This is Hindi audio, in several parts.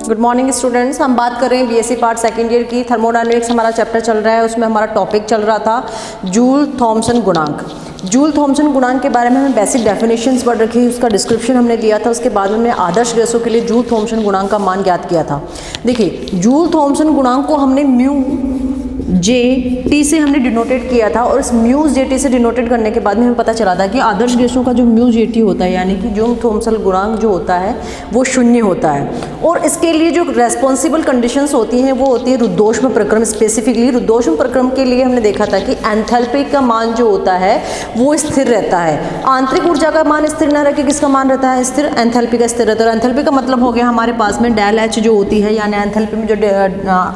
Good morning students. हम बात कर रहे हैं बीएससी पार्ट सेकेंड ईयर की। थर्मोडायनेमिक्स हमारा चैप्टर चल रहा है, उसमें हमारा टॉपिक चल रहा था जूल थॉम्सन गुणांक। जूल थॉम्सन गुणांक के बारे में हमें बेसिक डेफिनेशंस पढ़ रखी, उसका डिस्क्रिप्शन हमने दिया था। उसके बाद हमने आदर्श गैसों के लिए जूल थॉम्सन गुणांक का मान ज्ञात किया था। देखिए, जूल थॉम्सन गुणांक को हमने म्यू जे टी से हमने डिनोटेड किया था, और इस म्यू जे टी से डिनोटेड करने के बाद में हमें पता चला था कि आदर्श गैसों का जो म्यू जे टी होता है, यानी कि जूल थॉम्सन गुणांक जो होता है वो 0 होता है। और इसके लिए जो रेस्पॉन्सिबल कंडीशंस होती हैं वो होती है रुद्धोष्म प्रक्रम। स्पेसिफिकली रुद्धोष्म प्रक्रम के लिए हमने देखा था कि एंथैल्पी का मान जो होता है वो स्थिर रहता है। आंतरिक ऊर्जा का मान स्थिर न रह के किसका मान रहता है? स्थिर। एंथैल्पी का स्थिर रहता है। और एंथैल्पी का मतलब हो गया हमारे पास में डेल एच जो होती है, यानी एंथैल्पी में जो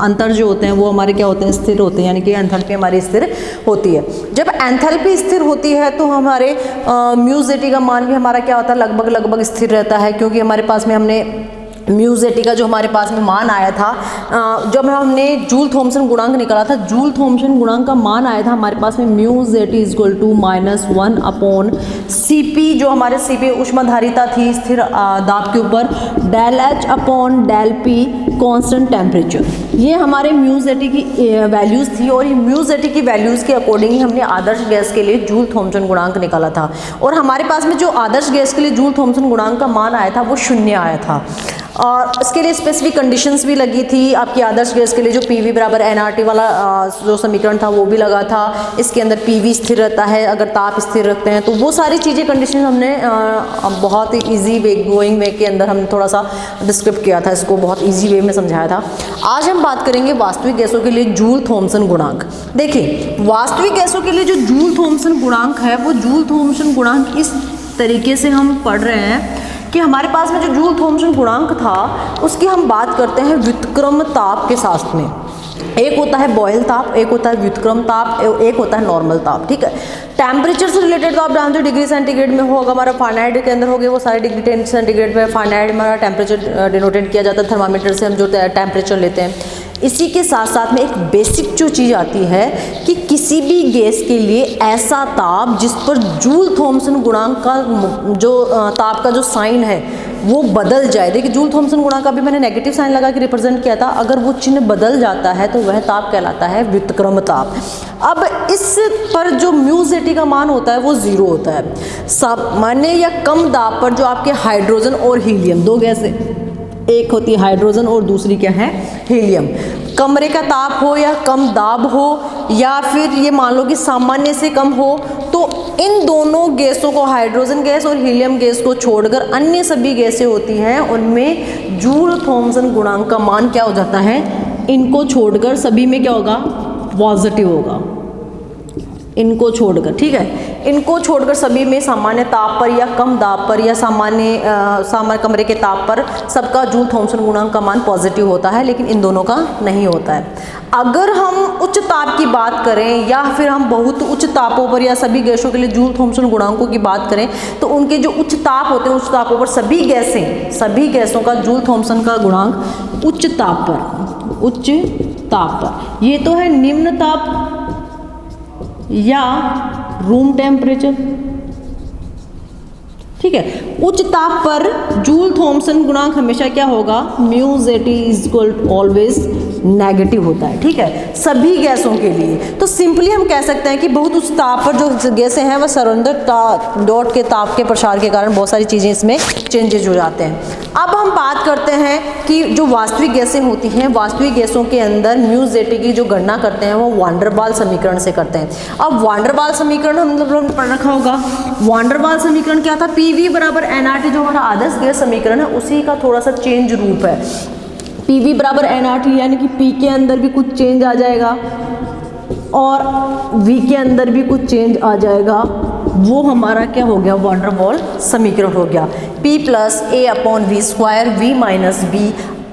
अंतर जो होते हैं वो हमारे क्या होते हैं? स्थिर होते हैं, यानी कि एंथैल्पी हमारी स्थिर होती है। जब एंथैल्पी स्थिर होती है तो हमारे म्यू जे टी का मान भी हमारा क्या होता है? लगभग स्थिर रहता है, क्योंकि हमारे पास में हमने म्यू जे टी का जो हमारे पास में मान आया था, जब हमने जूल थॉम्सन गुणांक निकाला था, जूल थॉम्सन गुणांक का मान आया था हमारे पास में mu J T equal to -1 upon C P, जो हमारे सी पी ऊष्मधारिता थी स्थिर दाब के ऊपर, del H upon del P constant temperature. ये हमारे म्यू जे टी की वैल्यूज़ थी, और ये म्यू जे टी की वैल्यूज़ के अकॉर्डिंग ही हमने आदर्श गैस के लिए जूल थॉम्सन गुणांक निकाला था। और हमारे पास में जो आदर्श गैस के लिए जूल थॉम्सन गुणांक का मान आया था वो 0 आया था। और इसके लिए स्पेसिफिक कंडीशंस भी लगी थी आपकी आदर्श गैस के लिए। जो पीवी बराबर एनआरटी वाला जो समीकरण था वो भी लगा था। इसके अंदर पीवी स्थिर रहता है अगर ताप स्थिर रखते हैं, तो वो सारी चीज़ें कंडीशन हमने बहुत ही ईजी वे गोइंग वे के अंदर हमने थोड़ा सा डिस्क्रिप्ट किया था, इसको बहुत ईजी वे में समझाया था। आज हम बात करेंगे वास्तविक गैसों के लिए जूल थॉम्सन गुणांक। देखिए, वास्तविक गैसों के लिए जो जूल थॉम्सन गुणांक है वो जूल थॉम्सन गुणांक इस तरीके से हम पढ़ रहे हैं कि हमारे पास में जो जूल थॉम्सन गुणांक था उसकी हम बात करते हैं व्युत्क्रम ताप के साथ में। एक होता है बॉयल ताप, एक होता है व्युत्क्रम ताप, एक होता है नॉर्मल ताप। ठीक है, टेम्परेचर से रिलेटेड तो आप जानते हो डिग्री सेंटीग्रेड में होगा, हमारा फारेनहाइट के अंदर हो गया वो सारे डिग्री सेंटीग्रेड में। फारेनहाइट हमारा टेम्परेचर डिनोटेड किया जाता है, थर्मामीटर से हम जो टेम्परेचर लेते हैं। इसी के साथ साथ में एक बेसिक जो चीज़ आती है कि किसी भी गैस के लिए ऐसा ताप जिस पर जूल थॉम्सन गुणांक का जो ताप का जो साइन है वो बदल जाए। देखिए, जूल थॉम्सन गुणांक का भी मैंने नेगेटिव साइन लगा के रिप्रेजेंट किया था। अगर वो चिन्ह बदल जाता है तो वह ताप कहलाता है व्युत्क्रम ताप। अब इस पर जो म्यू जे टी का मान होता है वो 0 होता है। सामान्य या कम दाब पर जो आपके हाइड्रोजन और हीलियम, दो गैसें, एक होती है हाइड्रोजन और दूसरी क्या है? हीलियम। कमरे का ताप हो या कम दाब हो, या फिर ये मान लो कि सामान्य से कम हो, तो इन दोनों गैसों को, हाइड्रोजन गैस और हीलियम गैस को छोड़कर अन्य सभी गैसें होती हैं उनमें जूल थॉम्सन गुणांक का मान क्या हो जाता है? इनको छोड़कर सभी में क्या होगा? पॉजिटिव होगा। इनको छोड़कर, ठीक है, इनको छोड़कर सभी में सामान्य ताप पर या कम दाब पर या सामान्य कमरे के ताप पर सबका जूल थॉम्सन गुणांक का मान पॉजिटिव होता है, लेकिन इन दोनों का नहीं होता है। अगर हम उच्च ताप की बात करें या फिर हम बहुत उच्च तापों पर या सभी गैसों के लिए जूल थॉम्सन गुणांकों की बात करें, तो उनके जो उच्च ताप होते हैं उच्च तापों पर सभी गैसों का जूल थॉम्सन का गुणांक उच्च ताप पर, ये तो है निम्न ताप या रूम टेम्परेचर। ठीक है, उच्च ताप पर जूल थॉम्सन गुणांक हमेशा क्या होगा? Mu J T is equal to always negative होता है। ठीक है, सभी गैसों के लिए। तो सिंपली हम कह सकते हैं कि बहुत उच्च ताप पर जो गैसें हैं वह सराउंडर डॉट के ताप के प्रसार के कारण बहुत सारी चीज़ें इसमें चेंजेज हो जाते हैं। अब हम बात करते हैं कि जो वास्तविक गैसें होती हैं, वास्तविक गैसों के अंदर म्यू जे टी की जो गणना करते हैं वो वान डेर वाल्स समीकरण से करते हैं। अब वान डेर वाल्स समीकरण हम लोगों ने पढ़ रखा होगा। वान डेर वाल्स समीकरण क्या था? पीवी बराबर एनआरटी, जो हमारा आदर्श गैस समीकरण है उसी का थोड़ा सा चेंज रूप है। पीवी बराबर एनआरटी, यानी कि पी के अंदर भी कुछ चेंज आ जाएगा और वी के अंदर भी कुछ चेंज आ जाएगा। वो हमारा क्या हो गया? वान डेर वाल्स समीकरण हो गया। P plus A upon V square V minus B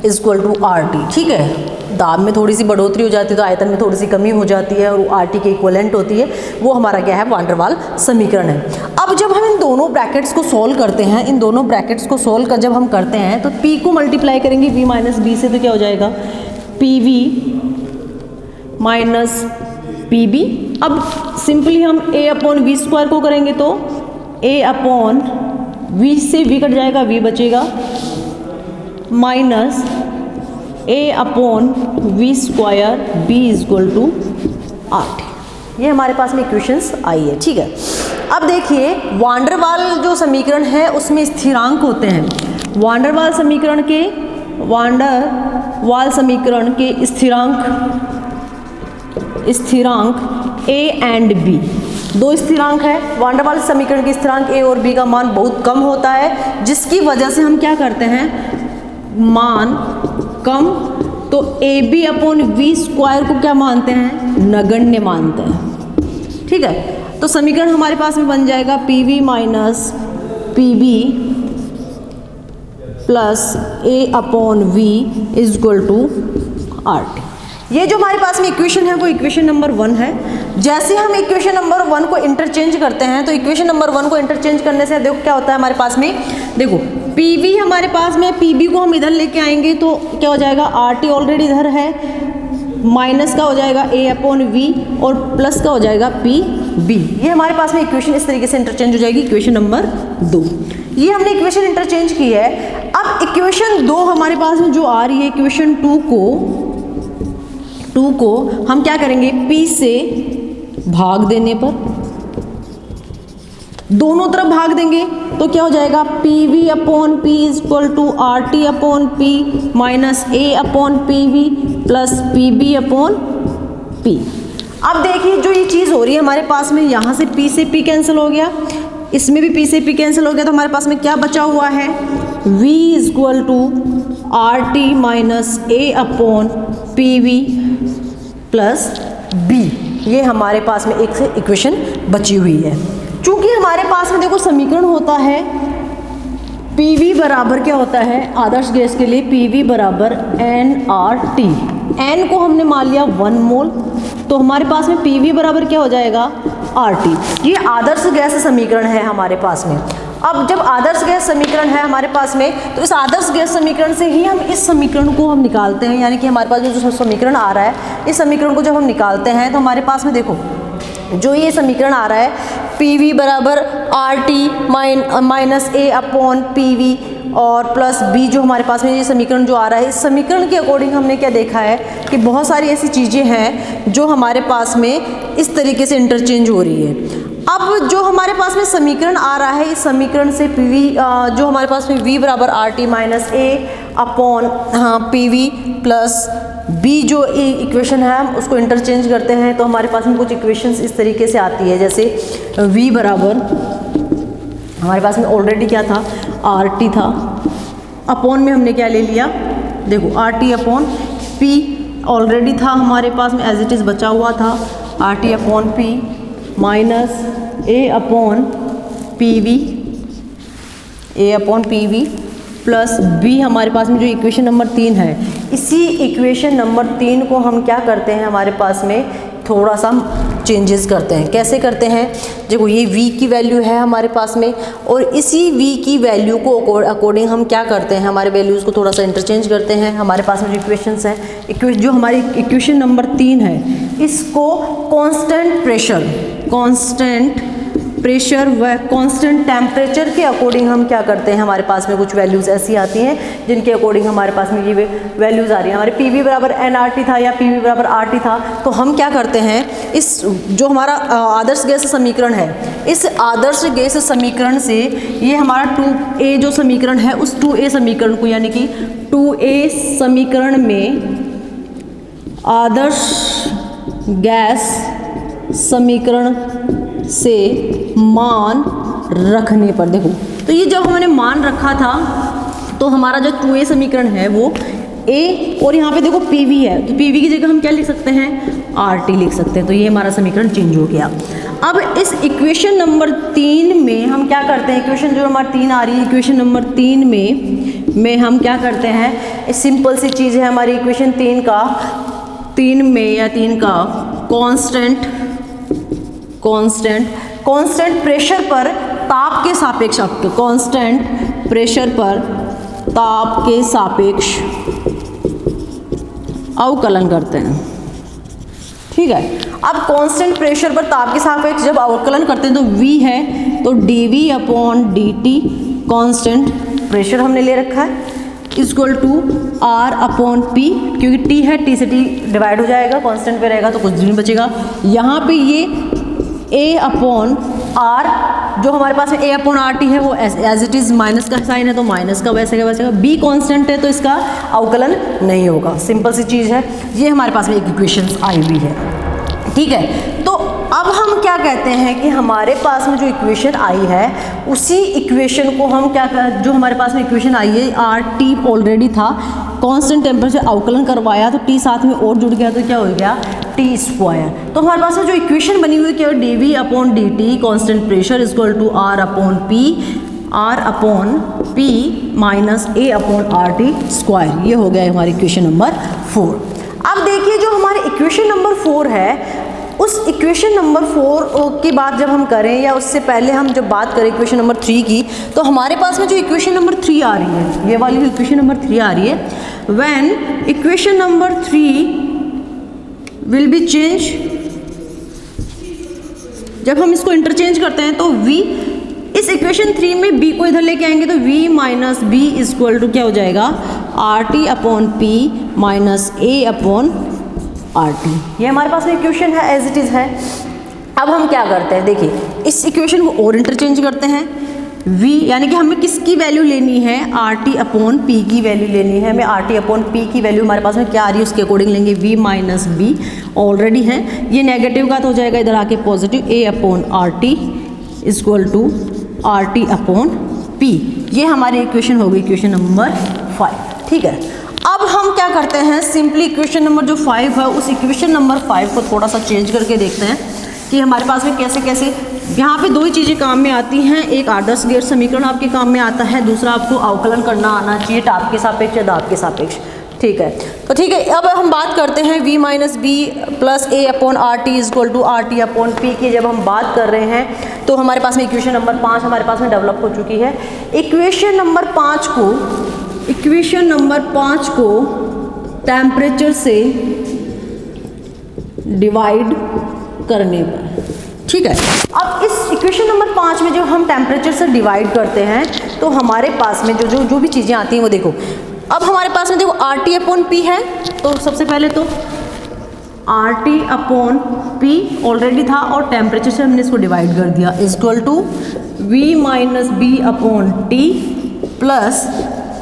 equal to R T. ठीक है, दाब में थोड़ी सी बढ़ोतरी हो जाती है तो आयतन में थोड़ी सी कमी हो जाती है, और आर टी के इक्वलेंट होती है। वो हमारा क्या है? वान डेर वाल्स समीकरण है। अब जब हम इन दोनों ब्रैकेट्स को सोल्व करते हैं, इन दोनों ब्रैकेट्स को सोल्व कर जब हम करते हैं तो P को मल्टीप्लाई करेंगे V माइनस बी से, तो क्या हो जाएगा? PV minus PB। अब सिंपली हम A अपॉन वी स्क्वायर को करेंगे तो A अपॉन वी से V कट जाएगा, V बचेगा, माइनस A/V² B = RT। ये हमारे पास में इक्वेशंस आई है, ठीक है। अब देखिए वान डेर वाल जो समीकरण है उसमें स्थिरांक होते हैं। वान डेर वाल समीकरण के स्थिरांक A एंड B, दो स्थिरांक है। वान डेर वाल समीकरण के स्थिरांक A और B का मान बहुत कम होता है, जिसकी वजह से हम क्या करते हैं, मान कम तो AB/V² को क्या मानते हैं, नगण्य मानते हैं, ठीक है। तो समीकरण हमारे पास में बन जाएगा PV minus PB plus A/V = RT। ये जो हमारे पास में इक्वेशन है वो इक्वेशन नंबर 1 है। जैसे हम इक्वेशन नंबर 1 को इंटरचेंज करते हैं तो इक्वेशन नंबर 1 को इंटरचेंज करने से देखो क्या होता है हमारे पास में, देखो PV हमारे पास में, PB को हम इधर लेके आएंगे तो क्या हो जाएगा, RT ऑलरेडी इधर है, माइनस का हो जाएगा A/V और प्लस का हो जाएगा PB। ये हमारे पास में इक्वेशन इस तरीके से इंटरचेंज हो जाएगी, इक्वेशन नंबर 2। ये हमने इक्वेशन इंटरचेंज की है। अब इक्वेशन 2 हमारे पास में जो आ रही है, इक्वेशन 2 को हम क्या करेंगे, P से भाग देने पर दोनों तरफ भाग देंगे तो क्या हो जाएगा, PV/P = RT/P minus A/PV plus PB/P। अब देखिए जो ये चीज़ हो रही है हमारे पास में, यहाँ से P से P कैंसिल हो गया, इसमें भी P से P कैंसिल हो गया, तो हमारे पास में क्या बचा हुआ है, V = RT minus A/PV plus B। ये हमारे पास में एक से इक्वेशन बची हुई है। चूंकि हमारे पास में देखो समीकरण होता है PV बराबर क्या होता है, आदर्श गैस के लिए PV बराबर nRT। n को हमने मान लिया 1 मोल, तो हमारे पास में PV बराबर क्या हो जाएगा, RT। ये आदर्श गैस समीकरण है हमारे पास में। अब जब आदर्श गैस समीकरण है हमारे पास में, तो इस आदर्श गैस समीकरण से ही हम इस समीकरण को हम निकालते हैं, यानी कि हमारे पास जो समीकरण आ रहा है, इस समीकरण को जब हम निकालते हैं तो हमारे पास में देखो जो ये समीकरण आ रहा है, PV बराबर RT माइनस A/PV और प्लस B, जो हमारे पास में ये समीकरण जो आ रहा है, इस समीकरण के अकॉर्डिंग हमने क्या देखा है कि बहुत सारी ऐसी चीज़ें हैं जो हमारे पास में इस तरीके से इंटरचेंज हो रही है। अब जो हमारे पास में समीकरण आ रहा है, इस समीकरण से PV जो हमारे पास में V बराबर RT minus A/PV plus B जो इक्वेशन है हम उसको इंटरचेंज करते हैं तो हमारे पास में कुछ इक्वेशंस इस तरीके से आती है, जैसे V बराबर हमारे पास में ऑलरेडी क्या था, RT था, अपॉन में हमने क्या ले लिया, देखो RT/P ऑलरेडी था हमारे पास में, एज इट इज़ बचा हुआ था RT/P minus A/PV plus B हमारे पास में जो इक्वेशन नंबर 3 है। इसी इक्वेशन नंबर 3 को हम क्या करते हैं, हमारे पास में थोड़ा सा चेंजेस करते हैं। कैसे करते हैं, देखो ये V की वैल्यू है हमारे पास में, और इसी V की वैल्यू को अकॉर्डिंग हम क्या करते हैं, हमारे वैल्यूज़ को थोड़ा सा इंटरचेंज करते हैं। हमारे पास में जो इक्वेशंस हैं, जो हमारी इक्वेशन नंबर 3 है, इसको कांस्टेंट प्रेशर व कांस्टेंट टेम्परेचर के अकॉर्डिंग हम क्या करते हैं, हमारे पास में कुछ वैल्यूज़ ऐसी आती हैं जिनके अकॉर्डिंग हमारे पास में ये वैल्यूज़ आ रही हैं। हमारे PV बराबर nRT था या PV बराबर RT था, तो हम क्या करते हैं, इस जो हमारा आदर्श गैस समीकरण है, इस आदर्श गैस समीकरण से ये हमारा 2A जो समीकरण है, उस 2A समीकरण को, यानी कि 2A समीकरण में आदर्श गैस समीकरण से मान रखने पर, देखो तो ये जब हमने मान रखा था तो हमारा जो 2A समीकरण है वो A, और यहाँ पे देखो PV है, तो PV की जगह हम क्या लिख सकते हैं, RT लिख सकते हैं। तो ये हमारा समीकरण चेंज हो गया। अब इस इक्वेशन नंबर 3 में हम क्या करते हैं, इक्वेशन जो हमारी 3 आ रही है, इक्वेशन नंबर 3 में हम क्या करते हैं, इस सिंपल सी चीज़ है हमारी इक्वेशन 3 का कांस्टेंट प्रेशर पर ताप के सापेक्ष, कांस्टेंट प्रेशर पर ताप के सापेक्ष अवकलन करते हैं, ठीक है। अब कांस्टेंट प्रेशर पर ताप के सापेक्ष जब अवकलन करते हैं तो V है तो dV/dt कांस्टेंट प्रेशर हमने ले रखा है, equal to R upon P, क्योंकि टी है, टी से टी डिवाइड हो जाएगा, कांस्टेंट पे रहेगा तो कुछ नहीं बचेगा। यहाँ पे ये ए अपॉन आर, जो हमारे पास में ए अपॉन आर टी है वो एज इट इज़ माइनस का साइन है तो माइनस का वैसे क्या बचेगा। बी कांस्टेंट है तो इसका अवकलन नहीं होगा, सिंपल सी चीज़ है। ये हमारे पास में एक इक्वेशन आई हुई है, ठीक है। तो अब हम क्या कहते हैं कि हमारे पास में जो इक्वेशन आई है उसी इक्वेशन को हम क्या कर, जो हमारे पास में इक्वेशन आई है आर टी ऑलरेडी था, कांस्टेंट टेम्परेचर अवकलन करवाया तो टी साथ में और जुड़ गया तो क्या हो गया टी स्क्वायर। तो हमारे पास में जो इक्वेशन बनी हुई क्या, D V upon D T constant pressure equal to R upon P minus A upon R T square. ये हो गया हमारी इक्वेशन नंबर 4। अब देखिए जो हमारी इक्वेशन नंबर 4 है, उस इक्वेशन नंबर 4 की बात जब हम करें या उससे पहले हम जब बात करें इक्वेशन नंबर 3 की, तो हमारे पास में जो इक्वेशन नंबर 3 आ रही है, ये वाली इक्वेशन नंबर 3 आ रही है, when equation number 3 will be change, जब हम इसको इंटरचेंज करते हैं तो v, इस इक्वेशन 3 में b को इधर लेके आएंगे तो v minus B equal to क्या हो जाएगा R T upon P minus A upon R T. ये हमारे पास में इक्वेशन है, एज इट इज़ है। अब हम क्या करते हैं, देखिए इस इक्वेशन को और इंटरचेंज करते हैं, v यानी कि हमें किसकी वैल्यू लेनी है, आर टी अपॉन पी की वैल्यू लेनी है। हमें आर टी अपॉन पी की वैल्यू हमारे पास में क्या आ रही है उसके अकॉर्डिंग लेंगे, v माइनस बी ऑलरेडी है, ये नेगेटिव का तो हो जाएगा इधर आके positive, a upon R T equal to R T upon P. ये हमारी इक्वेशन होगी इक्वेशन नंबर 5, ठीक है। अब हम क्या करते हैं, सिंपली इक्वेशन नंबर जो 5 है उस इक्वेशन नंबर 5 को थोड़ा सा चेंज करके देखते हैं कि हमारे पास में कैसे कैसे, यहाँ पे 2 ही चीज़ें काम में आती हैं, एक आदर्श गेट समीकरण आपके काम में आता है, दूसरा आपको अवकलन करना आना चाहिए ताप के सापेक्ष या दाब के सापेक्ष, ठीक है। तो ठीक है, अब हम बात करते हैं v minus B plus A upon R T equal to R T upon P की। जब हम बात कर रहे हैं तो हमारे पास में इक्वेशन नंबर 5 हमारे पास में डेवलप हो चुकी है। इक्वेशन नंबर 5 को टेम्परेचर से डिवाइड करने पर, ठीक है। अब इस इक्वेशन नंबर 5 में जो हम टेम्परेचर से डिवाइड करते हैं तो हमारे पास में जो भी चीज़ें आती हैं वो देखो, अब हमारे पास में देखो आर टी अपॉन पी है, तो सबसे पहले तो R T upon P already था और टेम्परेचर से हमने इसको डिवाइड कर दिया equal to V minus B upon T plus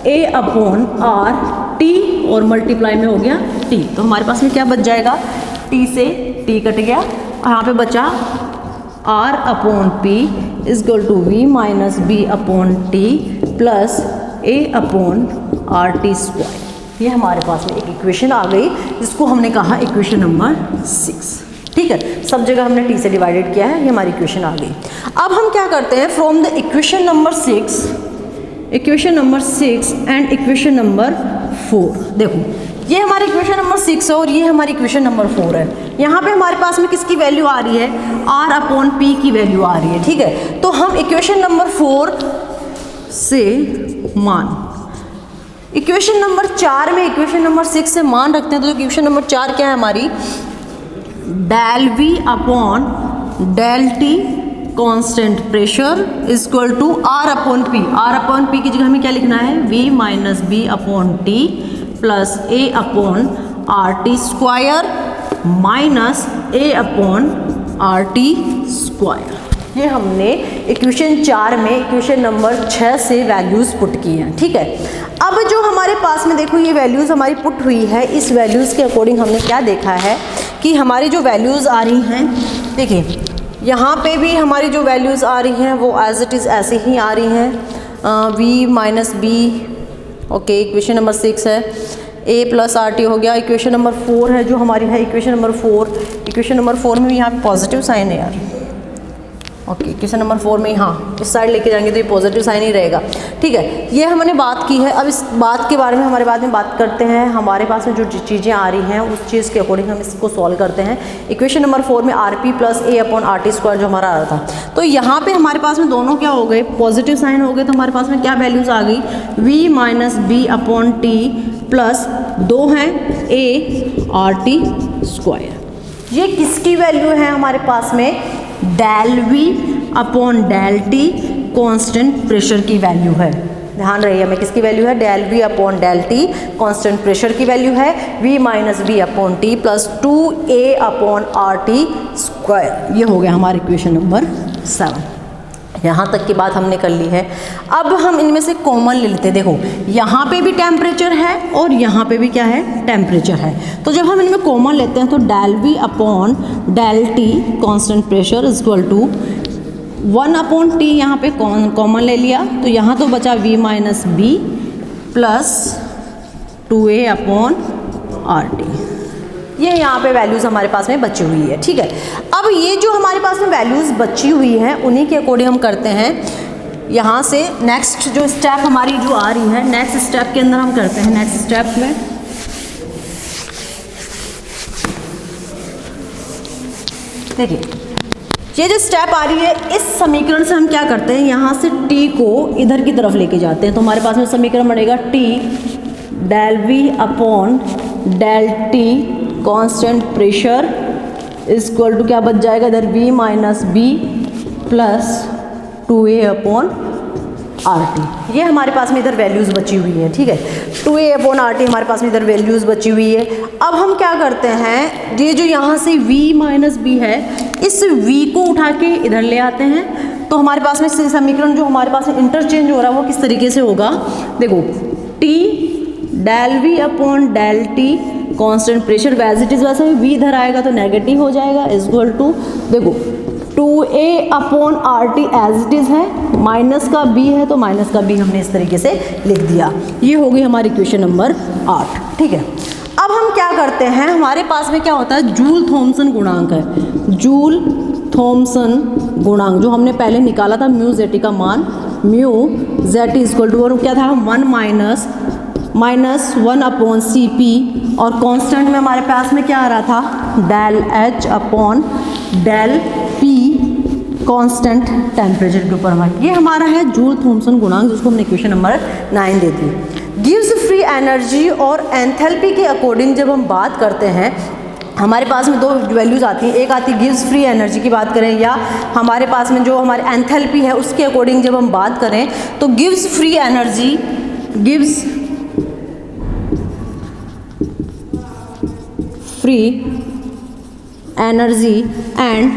A upon R T और मल्टीप्लाई में हो गया टी। तो हमारे पास में क्या बच जाएगा, टी से टी कट गया, यहाँ पे बचा R upon P equal to V minus B upon T plus A upon R T square. ये हमारे पास में एक इक्वेशन आ गई जिसको हमने कहा इक्वेशन नंबर 6, ठीक है। सब जगह हमने टी से डिवाइडेड किया है, ये हमारी इक्वेशन आ गई। अब हम क्या करते हैं, from the equation number 6 and equation number 4, देखो ये हमारी इक्वेशन नंबर 6 है और ये हमारी इक्वेशन नंबर 4 है। यहाँ पे हमारे पास में किसकी वैल्यू आ रही है, r अपॉन पी की वैल्यू आ रही है, ठीक है। तो हम इक्वेशन नंबर 4 से मान, इक्वेशन नंबर 4 में इक्वेशन नंबर 6 से मान रखते हैं, तो इक्वेशन नंबर 4 क्या है हमारी, del V upon del T constant pressure equal to R upon P. R upon P की जगह हमें क्या लिखना है, v minus B upon T plus A upon R T square minus A upon R T square. ये हमने इक्वेशन 4 में इक्वेशन नंबर 6 से वैल्यूज़ पुट की हैं, ठीक है। अब जो हमारे पास में देखो ये वैल्यूज़ हमारी पुट हुई है, इस वैल्यूज़ के अकॉर्डिंग हमने क्या देखा है कि हमारी जो वैल्यूज़ आ रही हैं, देखिए यहाँ पे भी हमारी जो वैल्यूज़ आ रही हैं वो एज इट इज़ ऐसे ही आ रही हैं, v minus B, okay, equation number 6 है, a प्लस आर टी हो गया। इक्वेशन नंबर 4 है जो हमारी है इक्वेशन नंबर 4, इक्वेशन नंबर 4 में भी यहाँ पे पॉजिटिव साइन है यार, ओके, इक्वेशन नंबर 4 में, हाँ इस साइड लेके जाएंगे तो ये पॉजिटिव साइन ही रहेगा, ठीक है। ये हमने बात की है। अब इस बात के बारे में हमारे बाद में बात करते हैं, हमारे पास में जो चीज़ें आ रही हैं उस चीज़ के अकॉर्डिंग हम इसको सॉल्व करते हैं। इक्वेशन नंबर 4 में R P plus A upon R T square जो हमारा आ रहा था, तो यहाँ पे हमारे पास में दोनों क्या हो गए, पॉजिटिव साइन हो गए, तो हमारे पास में क्या वैल्यूज़ आ गई, V minus B upon T plus 2 हैं ए आर टी स्क्वायर। ये किसकी वैल्यू है हमारे पास में, del V upon del T constant pressure की वैल्यू है, ध्यान रही हमें किसकी वैल्यू है, del V upon del T constant pressure की वैल्यू है v minus B upon T plus 2a upon R T square. ये हो गया हमारा इक्वेशन नंबर 7। यहाँ तक की बात हमने कर ली है। अब हम इनमें से कॉमन ले लेते हैं। देखो यहाँ पे भी टेम्परेचर है और यहाँ पे भी क्या है, टेम्परेचर है। तो जब हम इनमें कॉमन लेते हैं तो del V upon del T constant pressure is equal to 1 upon T, यहाँ पे कॉमन ले लिया तो यहाँ तो बचा v minus B plus 2a upon R T. ये यहाँ पे वैल्यूज़ हमारे पास में बची हुई है, ठीक है। अब ये जो हमारे पास में वैल्यूज़ बची हुई हैं उन्हीं के अकॉर्डिंग हम करते हैं यहाँ से नेक्स्ट जो स्टेप हमारी जो आ रही है, नेक्स्ट स्टेप के अंदर हम करते हैं। नेक्स्ट स्टेप में देखिए ये जो स्टेप आ रही है, इस समीकरण से हम क्या करते हैं, यहाँ से t को इधर की तरफ लेके जाते हैं। तो हमारे पास में समीकरण बनेगा t del V upon del T constant pressure is equal to क्या बच जाएगा इधर v minus B plus 2a upon R T. ये हमारे पास में इधर वैल्यूज़ बची हुई है, ठीक है। 2a अपॉन आर टी हमारे पास में इधर वैल्यूज़ बची हुई है। अब हम क्या करते हैं, ये जो यहाँ से v माइनस बी है इस v को उठा के इधर ले आते हैं। तो हमारे पास में समीकरण जो हमारे पास में इंटरचेंज हो रहा है वो किस तरीके से होगा, देखो t del V upon del T constant pressure was it is, वैसे भी v इधर आएगा तो नेगेटिव हो जाएगा इज इक्वल टू देखो 2a upon R T as it is है, माइनस का b है तो माइनस का b हमने इस तरीके से लिख दिया। ये हो गई हमारी इक्वेशन नंबर 8, ठीक है। अब हम क्या करते हैं, हमारे पास में क्या होता है जूल थॉमसन गुणांक है। जूल थॉमसन गुणांक जो हमने पहले निकाला था म्यू जेटी का मान, mu J T is equal to और क्या था 1 माइनस 1 अपॉन सी पी और कांस्टेंट में हमारे पास में क्या आ रहा था del H upon del P constant temperature के ऊपर हमारा ये हमारा है जूल थॉमसन गुणांक, जिसको हमने इक्वेशन नंबर 9 दे दी। गिव्स फ्री एनर्जी और एंथैल्पी के अकॉर्डिंग जब हम बात करते हैं हमारे पास में दो वैल्यूज़ आती हैं, एक आती है गिव्स फ्री एनर्जी की बात करें या हमारे पास में जो हमारे एंथैल्पी है उसके अकॉर्डिंग जब हम बात करें तो gives free energy gives free energy and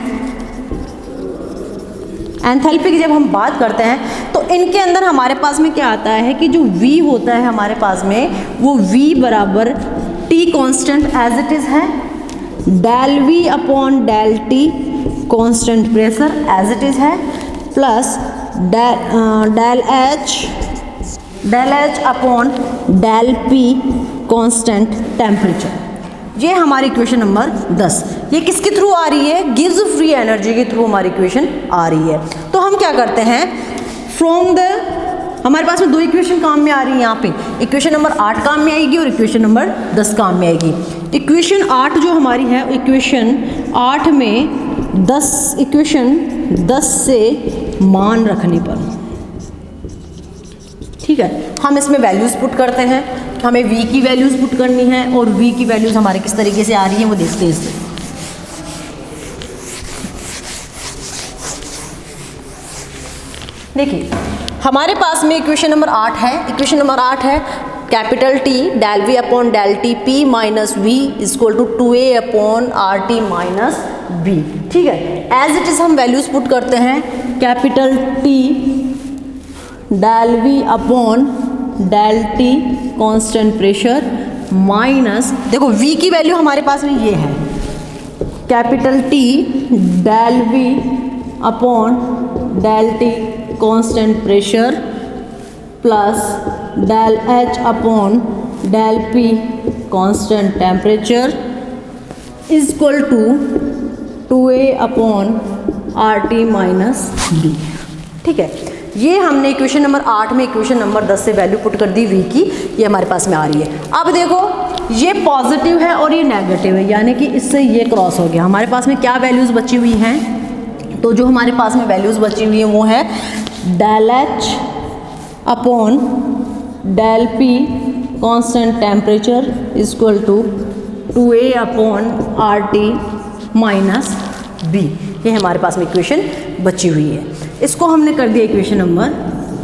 enthalpy की जब हम बात करते हैं तो इनके अंदर हमारे पास में क्या आता है कि जो V होता है हमारे पास में वो V बराबर T constant as it is है, del V upon del T constant pressure as it is है, plus del H upon del P constant temperature. ये हमारी इक्वेशन नंबर 10। ये किसके थ्रू आ रही है, गिव्स फ्री एनर्जी के थ्रू हमारी इक्वेशन आ रही है। तो हम क्या करते हैं फ्रॉम द हमारे पास में दो इक्वेशन काम में आ रही है, यहाँ पे इक्वेशन नंबर 8 काम में आएगी और इक्वेशन नंबर 10 काम में आएगी। इक्वेशन 8 जो हमारी है इक्वेशन 8 में 10 इक्वेशन 10 से मान रखने पर, ठीक है, हम इसमें वैल्यूज़ पुट करते हैं। हमें v की वैल्यूज़ पुट करनी है और v की वैल्यूज़ हमारे किस तरीके से आ रही हैं वो देखते हैं इससे। देखिए हमारे पास में इक्वेशन नंबर 8 है। इक्वेशन नंबर 8 है capital T del V upon del T P minus V is equal to 2A upon R T minus B, ठीक है। एज इट इज़ हम वैल्यूज़ पुट करते हैं capital T del V upon del T constant pressure minus देखो V की वैल्यू हमारे पास में ये है capital T del V upon del T constant pressure plus del H upon del P constant temperature is equal to 2A upon R T minus B, ठीक है। ये हमने इक्वेशन नंबर 8 में इक्वेशन नंबर 10 से वैल्यू पुट कर दी v की, ये हमारे पास में आ रही है। अब देखो ये पॉजिटिव है और ये नेगेटिव है, यानी कि इससे ये क्रॉस हो गया। हमारे पास में क्या वैल्यूज़ बची हुई हैं, तो जो हमारे पास में वैल्यूज़ बची हुई हैं वो है del H upon del P constant temperature is equal to 2A upon R T minus B. ये हमारे पास में इक्वेशन बची हुई है। इसको हमने कर दिया इक्वेशन नंबर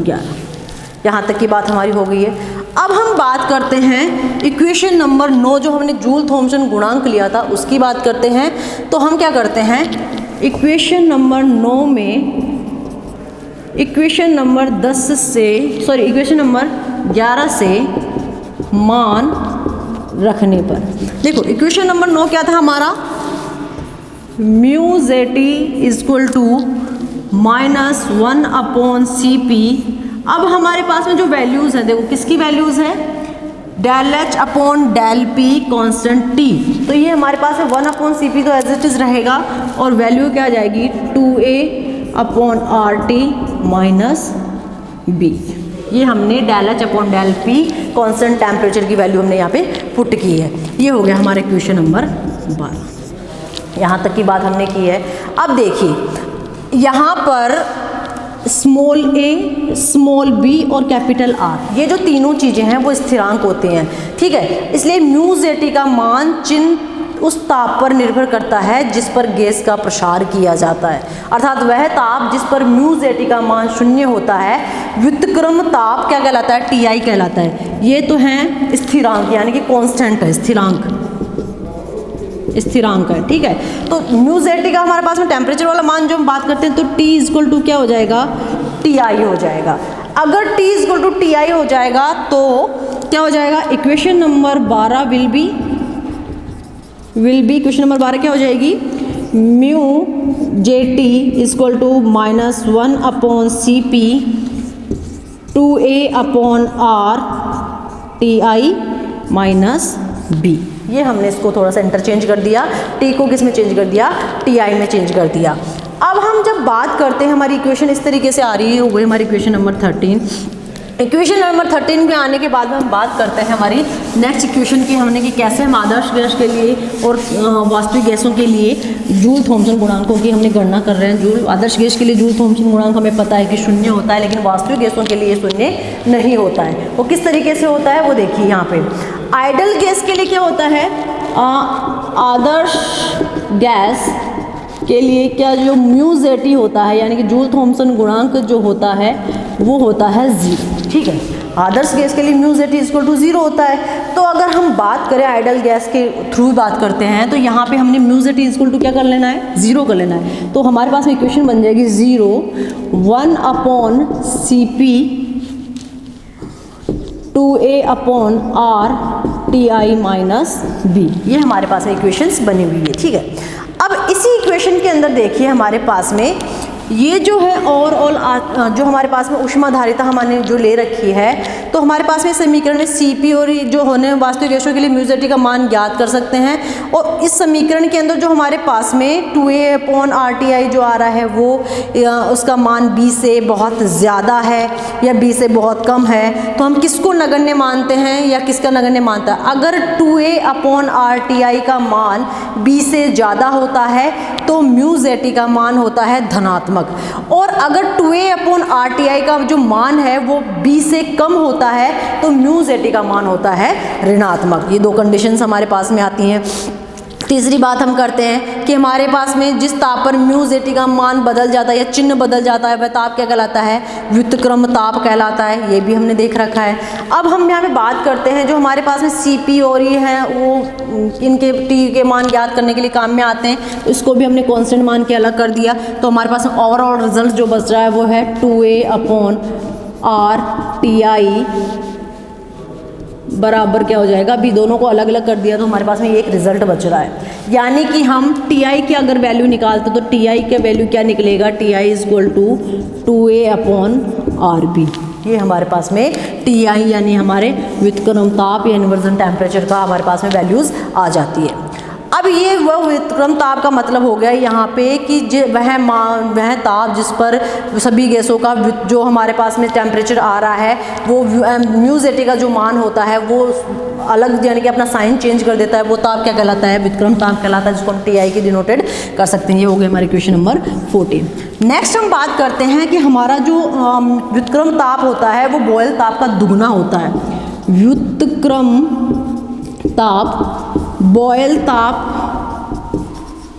11। यहाँ तक की बात हमारी हो गई है। अब हम बात करते हैं इक्वेशन नंबर 9, जो हमने जूल थॉमसन गुणांक लिया था उसकी बात करते हैं। तो हम क्या करते हैं, इक्वेशन नंबर 9 में इक्वेशन नंबर 11 से मान रखने पर, देखो इक्वेशन नंबर 9 क्या था हमारा, mu JT equal to -1/Cp। अब हमारे पास में जो वैल्यूज़ हैं, देखो किसकी वैल्यूज़ है, del H upon del P constant T. तो ये हमारे पास है 1/Cp, तो एज इट इज़ रहेगा, और वैल्यू क्या आ जाएगी 2A/RT माइनस बी। ये हमने del H upon del P constant temperature की वैल्यू हमने यहाँ पे पुट की है। ये हो गया हमारा इक्वेशन नंबर 12। यहाँ तक की बात हमने की है। अब देखिए यहाँ पर स्मॉल a, स्मॉल b और कैपिटल R, ये जो तीनों चीज़ें हैं वो स्थिरांक होते हैं, ठीक है। इसलिए म्यू जेटी का मान चिन्ह उस ताप पर निर्भर करता है जिस पर गैस का प्रसार किया जाता है, अर्थात वह ताप जिस पर म्यू जेटी का मान 0 होता है व्युत्क्रम ताप क्या कहलाता है, Ti कहलाता है। ये तो हैं स्थिरांक, यानी कि कांस्टेंट है, स्थिरांक है, ठीक है। तो म्यू जेटी का हमारे पास में टेम्परेचर वाला मान जो हम बात करते हैं, तो T इक्वल टू क्या हो जाएगा, Ti हो जाएगा। अगर T इक्वल टू Ti हो जाएगा तो क्या हो जाएगा, equation number 12 will be question number 12 क्या हो जाएगी, mu JT equal to -1/Cp 2A/R Ti minus B. ये हमने इसको थोड़ा सा इंटरचेंज कर दिया, टी को किस में चेंज कर दिया, Ti में चेंज कर दिया। अब हम जब बात करते हैं, हमारी इक्वेशन इस तरीके से आ रही है, हो गई हमारी इक्वेशन नंबर 13। इक्वेशन नंबर 13 में आने के बाद में हम बात करते हैं हमारी नेक्स्ट इक्वेशन की, हमने कि कैसे हम आदर्श गैस के लिए और वास्तविक गैसों के लिए जूल थॉमसन गुणांकों की हमने गणना कर रहे हैं। जूल आदर्श गैस के लिए जूल थॉमसन गुणांक हमें पता है कि 0 होता है, लेकिन वास्तविक गैसों के लिए 0 नहीं होता है। वो किस तरीके से होता है वो देखिए यहाँ पे। आइडल गैस के लिए क्या होता है, आदर्श गैस के लिए क्या जो म्यू जेटी होता है, यानी कि जूल थॉमसन गुणांक जो होता है वो होता है 0, ठीक है। आदर्श गैस के लिए म्यू जेटी इक्वल टू 0 होता है। तो अगर हम बात करें आइडल गैस के थ्रू बात करते हैं, तो यहाँ पे हमने म्यू जेटी इक्वल टू क्या कर लेना है, 0 कर लेना है। तो हमारे पास में इक्वेशन बन जाएगी 0 1/Cp 2A/R Ti minus B. ये हमारे पास में इक्वेशंस बनी हुई है, ठीक है। अब इसी इक्वेशन के अंदर देखिए हमारे पास में ये जो है ओवरऑल जो हमारे पास में ऊष्माधारिता हमने जो ले रखी है, तो हमारे पास में समीकरण में Cp और जो होने वास्तविक गैसों के लिए म्यू जेटी का मान ज्ञात कर सकते हैं। और इस समीकरण के अंदर जो हमारे पास में 2A/RTi जो आ रहा है वो उसका मान B से बहुत ज़्यादा है या B से बहुत कम है, तो हम किसको नगण्य मानते हैं या किसका नगण्य मानता है। अगर 2A/RTi का मान B से ज़्यादा होता है तो म्यू जेटी का मान होता है धनात्मक, और अगर 2A/RTi का जो मान है वो B से कम होता है तो म्यू जेटी का मान होता है ऋणात्मक। ये दो कंडीशंस हमारे पास में आती हैं। तीसरी बात हम करते हैं कि हमारे पास में जिस ताप पर म्यू जेटी का मान बदल जाता है या चिन्ह बदल जाता है, वह ताप क्या कहलाता है, व्युत्क्रम ताप कहलाता है। ये भी हमने देख रखा है। अब हम यहाँ पे बात करते हैं जो हमारे पास में Cp और ये हैं वो इनके T के मान ज्ञात करने के लिए काम में आते हैं, इसको भी हमने कांस्टेंट मान के अलग कर दिया। तो हमारे पास में ओवरऑल रिजल्ट जो बच रहा है वो है 2A/RTi बराबर क्या हो जाएगा, अभी दोनों को अलग अलग कर दिया तो हमारे पास में एक रिजल्ट बच रहा है। यानी कि हम Ti की अगर वैल्यू निकालते तो Ti के वैल्यू क्या निकलेगा, Ti इक्वल टू 2A/RB। ये हमारे पास में Ti यानी हमारे व्युत्क्रम ताप या इन्वर्जन टेम्परेचर का हमारे पास में वैल्यूज़ आ जाती है। अब ये वह व्युत्क्रम ताप का मतलब हो गया यहाँ पे कि वह ताप जिस पर सभी गैसों का जो हमारे पास में टेम्परेचर आ रहा है वो म्यू जेटी का जो मान होता है वो अलग यानी कि अपना साइन चेंज कर देता है, वो ताप क्या कहलाता है, व्युत्क्रम ताप कहलाता है, जिसको हम Ti की डिनोटेड कर सकते हैं। ये हो गया हमारी क्वेश्चन नंबर 14। नेक्स्ट हम बात करते हैं कि हमारा जो व्युत्क्रम ताप होता है वो बॉयल ताप का दुगना होता है। व्युत्क्रम ताप बॉयल ताप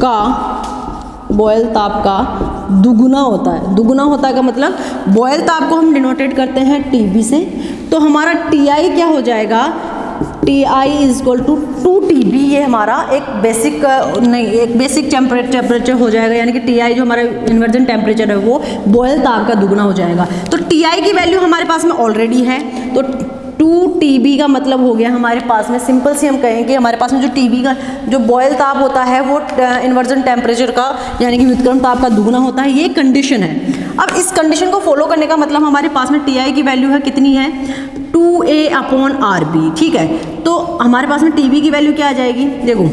का बॉयल ताप का दुगुना होता है। दुगुना होता है का मतलब बॉयल ताप को हम डिनोटेट करते हैं TB से, तो हमारा TI क्या हो जाएगा, TI is equal to 2TB। ये हमारा एक बेसिक टेम्परेचर हो जाएगा, यानी कि TI जो हमारा इन्वर्जन टेम्परेचर है वो बॉयल ताप का दुगुना हो जाएगा। तो TI की वैल्यू हमारे पास में ऑलरेडी है, तो 2TB का मतलब हो गया हमारे पास में, सिंपल सी हम कहेंगे हमारे पास में जो TB का जो बॉयल ताप होता है वो इन्वर्जन टेम्परेचर का यानी कि व्युत्क्रम ताप का दुगुना होता है। ये कंडीशन है। अब इस कंडीशन को फॉलो करने का मतलब हमारे पास में TI की वैल्यू है कितनी है, 2A/RB। ठीक है, तो हमारे पास में TB की वैल्यू क्या आ जाएगी, देखो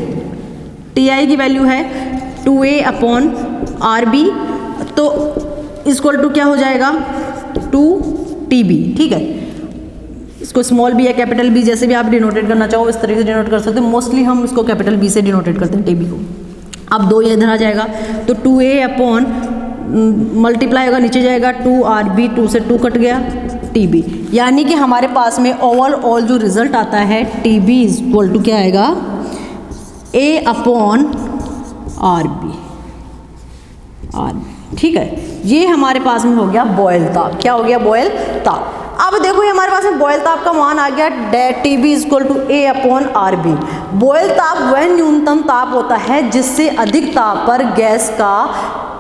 TI की वैल्यू है 2A/RB, तो इक्वल टू क्या हो जाएगा 2TB। ठीक है, इसको स्मॉल बी या कैपिटल बी जैसे भी आप डिनोटेट करना चाहो इस तरीके से डिनोट कर सकते हो। मोस्टली हम इसको कैपिटल बी से डिनोटेट करते हैं TB को। अब 2 ये इधर आ जाएगा, तो 2A/ मल्टीप्लाई होगा, नीचे जाएगा 2RB, 2 से 2 कट गया, TB। यानी कि हमारे पास में ओवरऑल जो रिजल्ट आता है TB इज इक्वल टू क्या आएगा, A/RB। ठीक है, ये हमारे पास में हो गया बॉयल ताप। क्या हो गया, बॉयल ताप। अब देखो ये हमारे पास में बॉयल ताप का मान आ गया, TB is equal to A/RB। Boyle ताप वह न्यूनतम ताप होता है जिससे अधिक ताप पर गैस का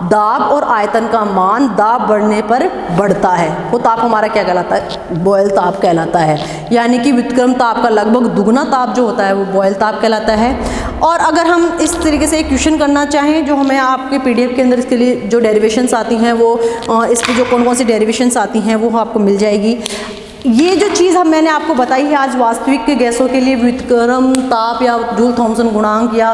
दाब और आयतन का मान दाब बढ़ने पर बढ़ता है। वो ताप हमारा क्या कहलाता है, बॉयल ताप कहलाता है। यानी कि व्युत्क्रम ताप का लगभग दुगुना ताप जो होता है वो बॉयल ताप कहलाता है। और अगर हम इस तरीके से एक क्वेश्चन करना चाहें, जो हमें आपके PDF के अंदर इसके लिए जो डेरिवेशंस आती हैं वो इसकी जो कौन कौन सी डेरिवेशंस आती हैं वो आपको मिल जाएगी। ये जो चीज़ मैंने आपको बताई है आज वास्तविक के गैसों के लिए व्युत्क्रम ताप या जूल थॉम्सन गुणांक या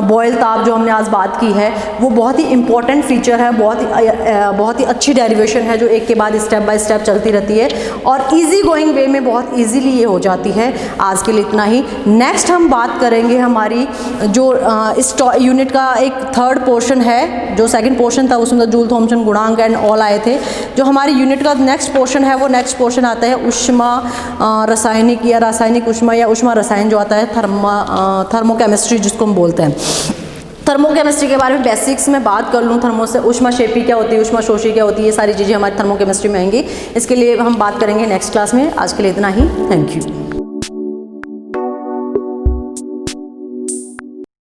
बॉयल ताप जो हमने आज बात की है वो बहुत ही इंपॉर्टेंट फीचर है, बहुत ही अच्छी डेरिवेशन है जो एक के बाद स्टेप बाय स्टेप चलती रहती है और इजी गोइंग वे में बहुत इजीली ये हो जाती है। आज के लिए इतना ही। नेक्स्ट हम बात करेंगे हमारी जो इस यूनिट का एक थर्ड पोर्शन है, जो सेकंड पोर्शन था उसमें जूल थॉम्सन गुणांक एंड ऑल आए थे। जो हमारी यूनिट का नेक्स्ट पोर्शन है वो नेक्स्ट पोर्शन आता है ऊष्मा रासायनिक या रासायनिक ऊष्मा या ऊष्मा रसायन जो आता है थर्मोकेमिस्ट्री जिसको हम बोलते हैं। थर्मोकेमिस्ट्री के बारे में बेसिक्स में बात कर लूँ, थर्मो से ऊष्माक्षेपी क्या होती है, ऊष्माशोषी क्या होती है, ये सारी चीज़ें हमारी थर्मोकेमिस्ट्री में आएंगी। इसके लिए हम बात करेंगे नेक्स्ट क्लास में। आज के लिए इतना ही। Thank you.